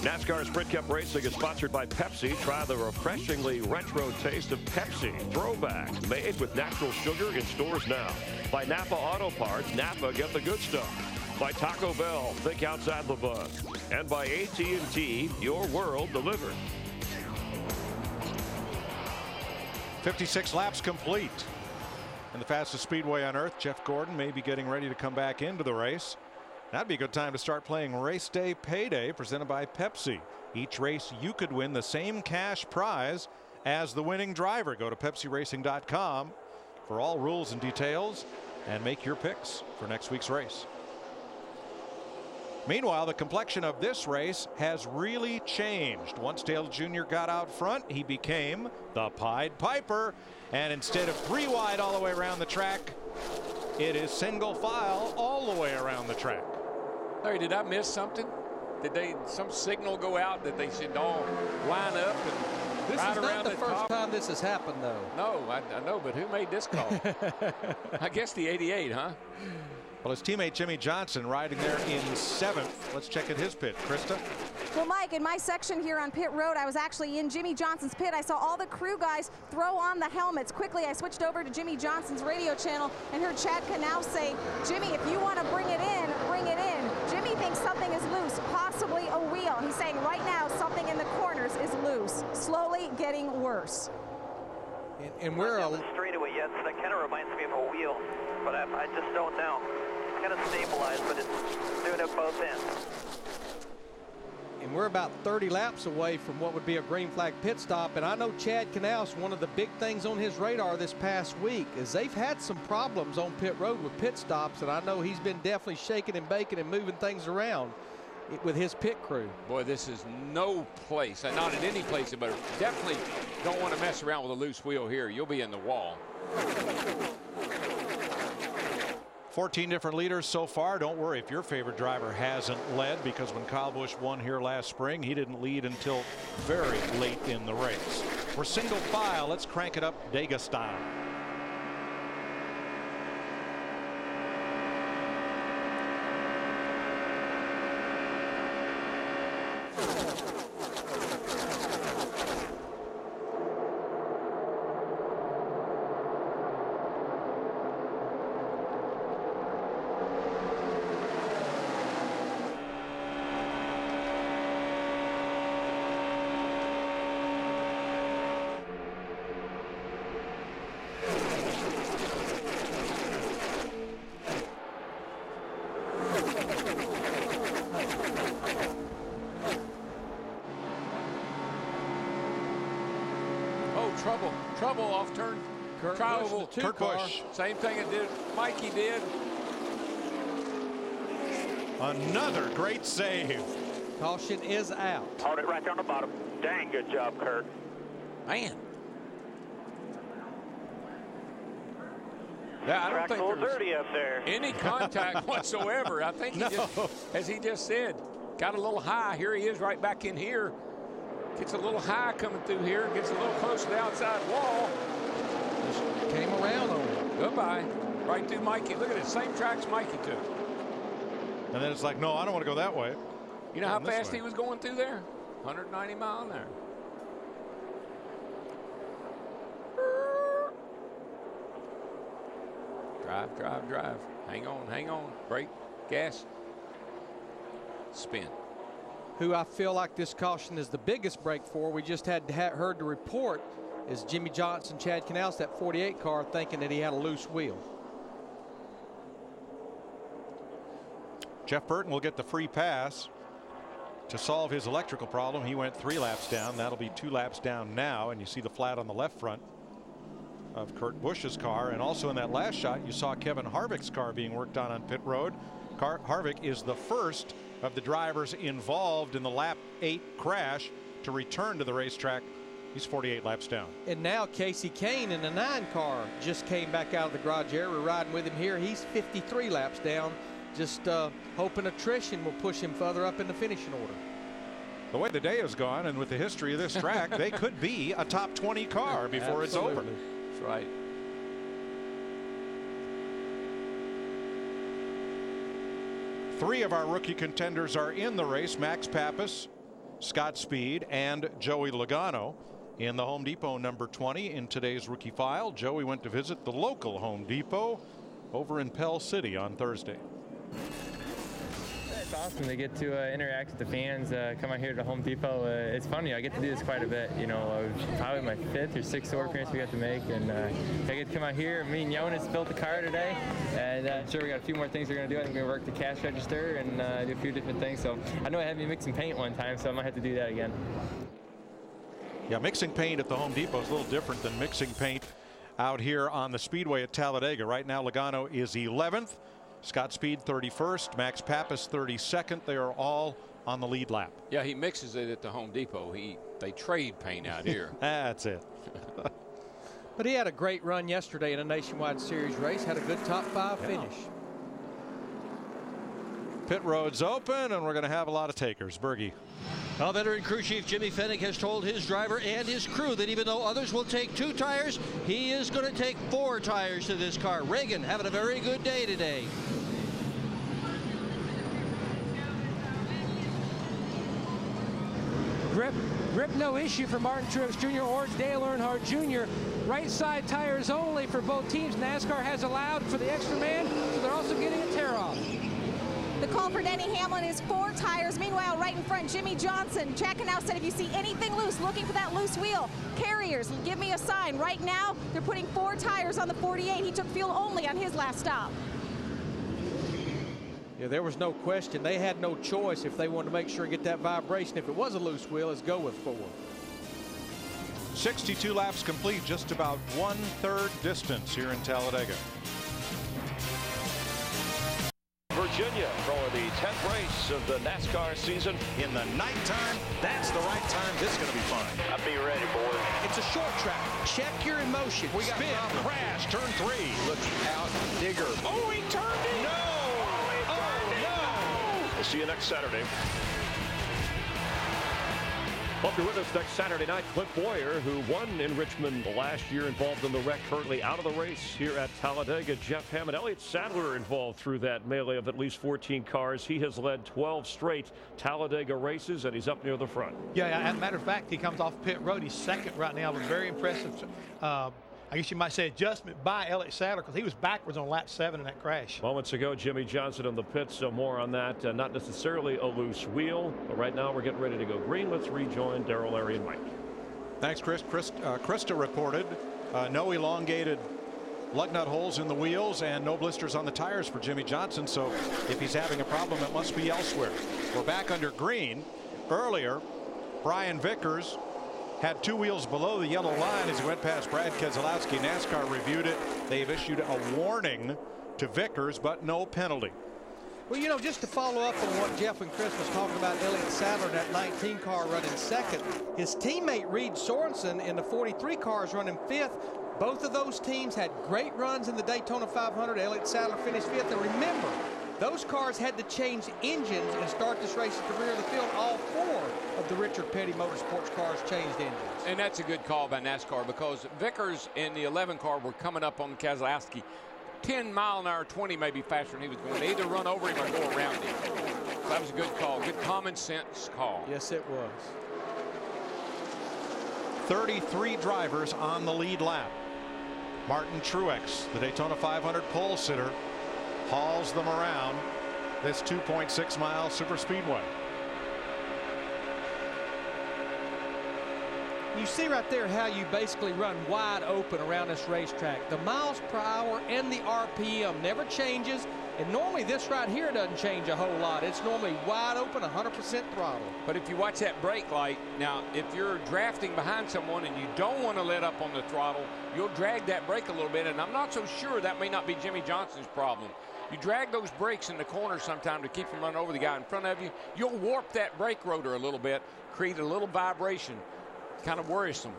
NASCAR Sprint Cup Racing is sponsored by Pepsi. Try the refreshingly retro taste of Pepsi Throwback, made with natural sugar in stores now. By Napa Auto Parts, Napa, get the good stuff. By Taco Bell, think outside the bun. And by AT&T, your world delivered. 56 laps complete. In the fastest speedway on earth, Jeff Gordon may be getting ready to come back into the race. That'd be a good time to start playing Race Day Payday, presented by Pepsi. Each race you could win the same cash prize as the winning driver. Go to PepsiRacing.com for all rules and details and make your picks for next week's race. Meanwhile, the complexion of this race has really changed. Once Dale Jr. got out front, he became the Pied Piper. And instead of 3 wide all the way around the track, it is single file all the way around the track. Larry, did I miss something? Did some signal go out that they should all line up and this ride is around not the first time this has happened, though. No, I know, but who made this call? I guess the 88, huh? Well, his teammate Jimmy Johnson riding there in 7th. Let's check at his pit. Krista? Well, Mike, in my section here on pit road, I was actually in Jimmy Johnson's pit. I saw all the crew guys throw on the helmets. Quickly, I switched over to Jimmy Johnson's radio channel and heard Chad Knaus say, Jimmy, if you want to bring it in, bring it in. Jimmy thinks something is loose, possibly a wheel. He's saying right now something in the corners is loose, slowly getting worse. And we're on the straightaway, yes, that kind of reminds me of a wheel, but I just don't know. It's kind of stabilized, but it's doing it both ends. And we're about 30 laps away from what would be a green flag pit stop. And I know Chad Knaus, one of the big things on his radar this past week is they've had some problems on pit road with pit stops. And I know he's been definitely shaking and baking and moving things around with his pit crew. Boy, this is no place, not in any place, but definitely don't want to mess around with a loose wheel here. You'll be in the wall. 14 different leaders so far. Don't worry if your favorite driver hasn't led, because when Kyle Busch won here last spring, he didn't lead until very late in the race. We're single file. Let's crank it up Dega style. Trouble off turn. Kurt Busch. Same thing it did. Mikey did. Another great save. Caution is out. Hold it right there on the bottom. Dang good job, Kurt. Man. Yeah, I don't think there's dirty up there. Any contact whatsoever. I think he just, as he just said, got a little high. Here he is right back in here. Gets a little high coming through here. Gets a little close to the outside wall. Just came around on him. Goodbye. Right through Mikey. Look at it. Same tracks Mikey took. And then it's like, no, I don't want to go that way. You know how fast he was going through there? 190 mile an hour. Drive, drive, drive. Hang on, hang on. Brake, gas, spin. Who I feel like this caution is the biggest break for, we just had heard the report, is Jimmy Johnson, Chad Knaus, that 48 car, thinking that he had a loose wheel. Jeff Burton will get the free pass to solve his electrical problem. He went 3 laps down. That'll be 2 laps down now, and you see the flat on the left front of Kurt Busch's car. And also in that last shot, you saw Kevin Harvick's car being worked on pit road. Harvick is the first of the drivers involved in the lap 8 crash to return to the racetrack. He's 48 laps down. And now Casey Kane in the 9 car just came back out of the garage area. We're riding with him here. He's 53 laps down, just hoping attrition will push him further up in the finishing order. The way the day has gone, and with the history of this track, they could be a top 20 car before it's over. That's right. 3 of our rookie contenders are in the race: Max Pappas, Scott Speed, and Joey Logano. In the Home Depot number 20 in today's rookie file, Joey went to visit the local Home Depot over in Pell City on Thursday. It's awesome to get to interact with the fans, come out here to Home Depot. It's funny, I get to do this quite a bit. You know, probably my 5th or 6th tour appearance we got to make, and I get to come out here. Me and Jonas built the car today, and I'm sure we got a few more things we're going to do. I think we're going to work the cash register and do a few different things. So I know I had me mixing paint one time, so I might have to do that again. Yeah, mixing paint at the Home Depot is a little different than mixing paint out here on the Speedway at Talladega. Right now, Logano is 11th. Scott Speed 31st, Max Pappas 32nd. They are all on the lead lap. Yeah, he mixes it at the Home Depot. They trade paint out here. That's it. But he had a great run yesterday in a Nationwide Series race. Had a good top 5 finish. Pit road's open, and we're going to have a lot of takers. Bergie. Well, veteran crew chief Jimmy Fennick has told his driver and his crew that even though others will take 2 tires, he is going to take 4 tires to this car. Reagan having a very good day today. Grip no issue for Martin Truex Jr. or Dale Earnhardt Jr. Right side tires only for both teams. NASCAR has allowed for the extra man, so they're also getting a tear off. The call for Denny Hamlin is 4 tires. Meanwhile, right in front, Jimmy Johnson. Chad Canal said if you see anything loose, looking for that loose wheel, carriers, give me a sign. Right now, they're putting 4 tires on the 48. He took fuel only on his last stop. Yeah, there was no question. They had no choice if they wanted to make sure and get that vibration. If it was a loose wheel, let's go with 4. 62 laps complete, just about 1/3 distance here in Talladega. Virginia for the 10th race of the NASCAR season. In the nighttime, that's the right time. This is going to be fun. I'll be ready, boys. It's a short track. Check your emotion. We got Spin. crash, turn 3. Look out, Digger. Oh, he turned it. No. We'll see you next Saturday. Hope you're with us next Saturday night. Clint Boyer, who won in Richmond last year, involved in the wreck, currently out of the race here at Talladega. Jeff Hammond, Elliott Sadler involved through that melee of at least 14 cars. He has led 12 straight Talladega races, and he's up near the front. Yeah, as a matter of fact, he comes off pit road. He's second right now. It was very impressive. I guess you might say adjustment by Elliott Sadler, because he was backwards on lap 7 in that crash. Moments ago, Jimmy Johnson in the pits, so more on that. Not necessarily a loose wheel, but right now we're getting ready to go green. Let's rejoin Darrell, Larry, and Mike. Thanks, Chris. Krista reported no elongated lug nut holes in the wheels and no blisters on the tires for Jimmy Johnson. So if he's having a problem, it must be elsewhere. We're back under green. Earlier, Brian Vickers had 2 wheels below the yellow line as he went past Brad Keselowski. NASCAR reviewed it. They've issued a warning to Vickers, but no penalty. Well, you know, just to follow up on what Jeff and Chris was talking about, Elliott Sadler, that 19 car running second. His teammate Reed Sorensen in the 43 cars running 5th. Both of those teams had great runs in the Daytona 500. Elliott Sadler finished 5th. And remember, those cars had to change engines and start this race at the rear of the field. All 4 of the Richard Petty Motorsports cars changed engines. And that's a good call by NASCAR, because Vickers in the 11 car were coming up on Keselowski 10 mile an hour, 20 maybe faster than he was going to either run over him or go around him. So that was a good call, good common sense call. Yes, it was. 33 drivers on the lead lap. Martin Truex, the Daytona 500 pole sitter, hauls them around this 2.6 mile superspeedway. You see right there how you basically run wide open around this racetrack. The miles per hour and the RPM never changes. And normally this right here doesn't change a whole lot. It's normally wide open, 100% throttle. But if you watch that brake light, now if you're drafting behind someone and you don't want to let up on the throttle, you'll drag that brake a little bit. And I'm not so sure that may not be Jimmy Johnson's problem. You drag those brakes in the corner sometime to keep from running over the guy in front of you. You'll warp that brake rotor a little bit, create a little vibration. Kind of worrisome.